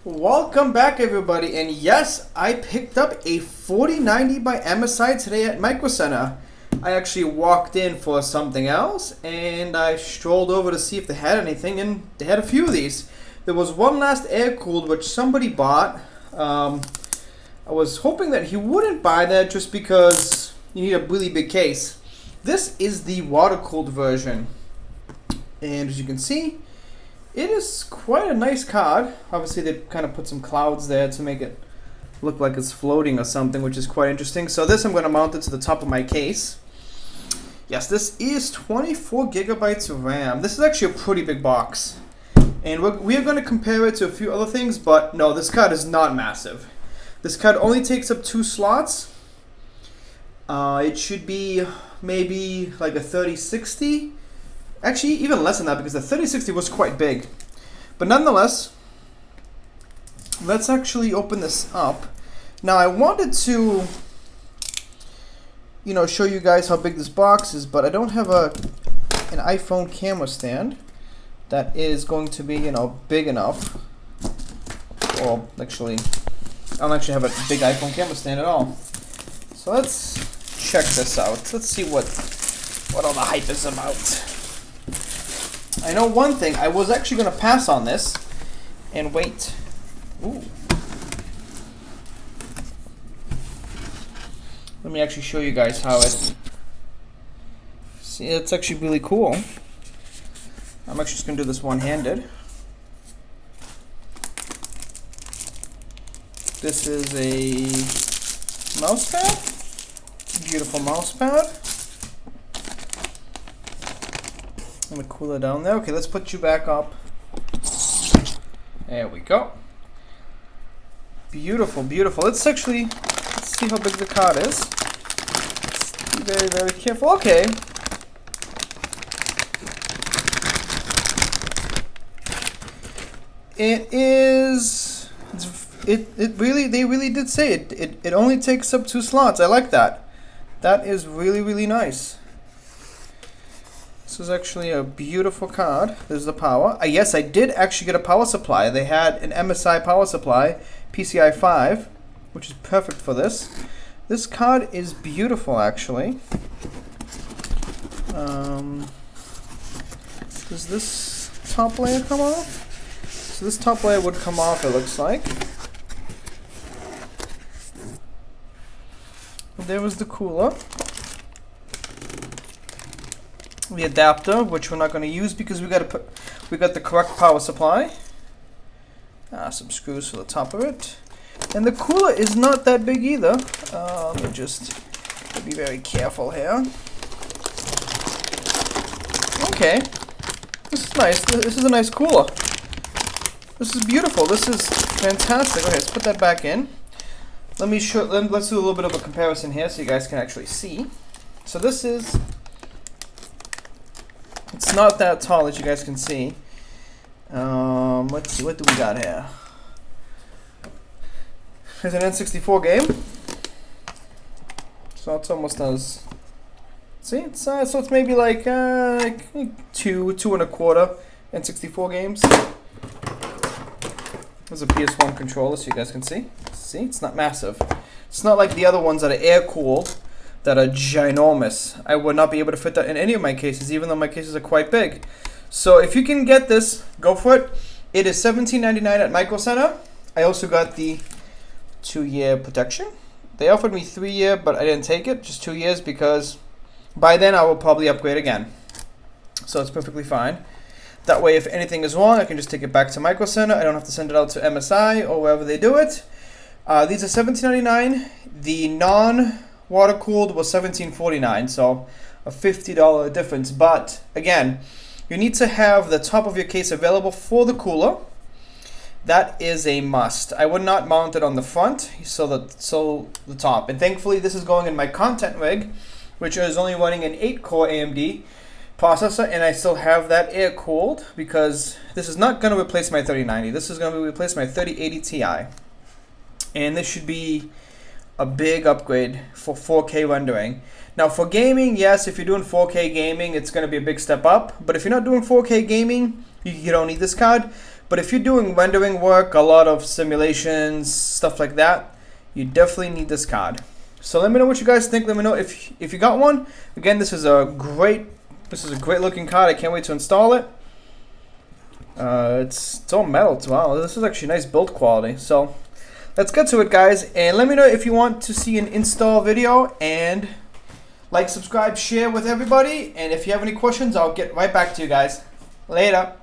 Welcome back, everybody, and yes, I picked up a 4090 by MSI today at Micro Center. I actually walked in for something else, and I strolled over to see if they had anything, and they had a few of these. There was one last air-cooled, which somebody bought. I was hoping that he wouldn't buy that just because you need a really big case. This is the water-cooled version, and as you can see, it is quite a nice card. Obviously, they kind of put some clouds there to make it look like it's floating or something, which is quite interesting. So this I'm going to mount it to the top of my case. Yes, this is 24 gigabytes of RAM. This is actually a pretty big box. And we are going to compare it to a few other things, but no, this card is not massive. This card only takes up 2 slots. It should be maybe like a 3060. Actually, even less than that because the 3060 was quite big. But nonetheless, let's actually open this up. Now, I wanted to, show you guys how big this box is, but I don't have an iPhone camera stand that is going to be, big enough. Or actually, I don't actually have a big iPhone camera stand at all. So let's check this out. Let's see what all the hype is about. I know one thing, I was actually going to pass on this and wait. Ooh. Let me actually show you guys how it... See, it's actually really cool. I'm actually just going to do this one-handed. This is a mouse pad. Beautiful mouse pad. I'm going to cool it down there. Okay, let's put you back up. There we go. Beautiful, beautiful. Let's see how big the card is. Let's be very, very careful. Okay. It is... they really did say it. It only takes up 2 slots. I like that. That is really, really nice. This is actually a beautiful card. There's the power. Yes, I did actually get a power supply. They had an MSI power supply, PCI 5, which is perfect for this. This card is beautiful, actually. Does this top layer come off? So this top layer would come off, it looks like. And there was the cooler. The adapter, which we're not going to use because we got the correct power supply. Some screws for the top of it, and the cooler is not that big either. Let me just be very careful here. Okay, this is nice. This is a nice cooler. This is beautiful. This is fantastic. Okay, let's put that back in. Let's do a little bit of a comparison here so you guys can actually see. So this is. It's not that tall, as you guys can see. Let's see, what do we got here? There's an N64 game. So it's almost as... See, so it's maybe like 2.25 N64 games. There's a PS1 controller, so you guys can see. See, it's not massive. It's not like the other ones that are air-cooled, that are ginormous. I would not be able to fit that in any of my cases, even though my cases are quite big. So if you can get this, go for it. It is $17.99 at Micro Center. I also got the 2-year protection. They offered me 3-year, but I didn't take it, just 2 years, because by then I will probably upgrade again. So it's perfectly fine. That way, if anything is wrong, I can just take it back to Micro Center. I don't have to send it out to MSI or wherever they do it. These are $17.99. The non-water-cooled was $17.49, so a $50 difference. But again, you need to have the top of your case available for the cooler. That is a must. I would not mount it on the front, so the top. And thankfully, this is going in my content rig, which is only running an 8-core AMD processor, and I still have that air-cooled because this is not going to replace my 3090. This is going to replace my 3080 Ti. And this should be a big upgrade for 4K rendering. Now for gaming, yes, if you're doing 4K gaming, it's going to be a big step up. But if you're not doing 4K gaming, you don't need this card. But if you're doing rendering work, a lot of simulations, stuff like that, you definitely need this card. So let me know what you guys think. Let me know if you got one. Again, this is a great looking card. I can't wait to install it. It's all metal. Wow, this is actually nice build quality. So let's get to it, guys. And let me know if you want to see an install video. And like, subscribe, share with everybody. And if you have any questions, I'll get right back to you guys. Later.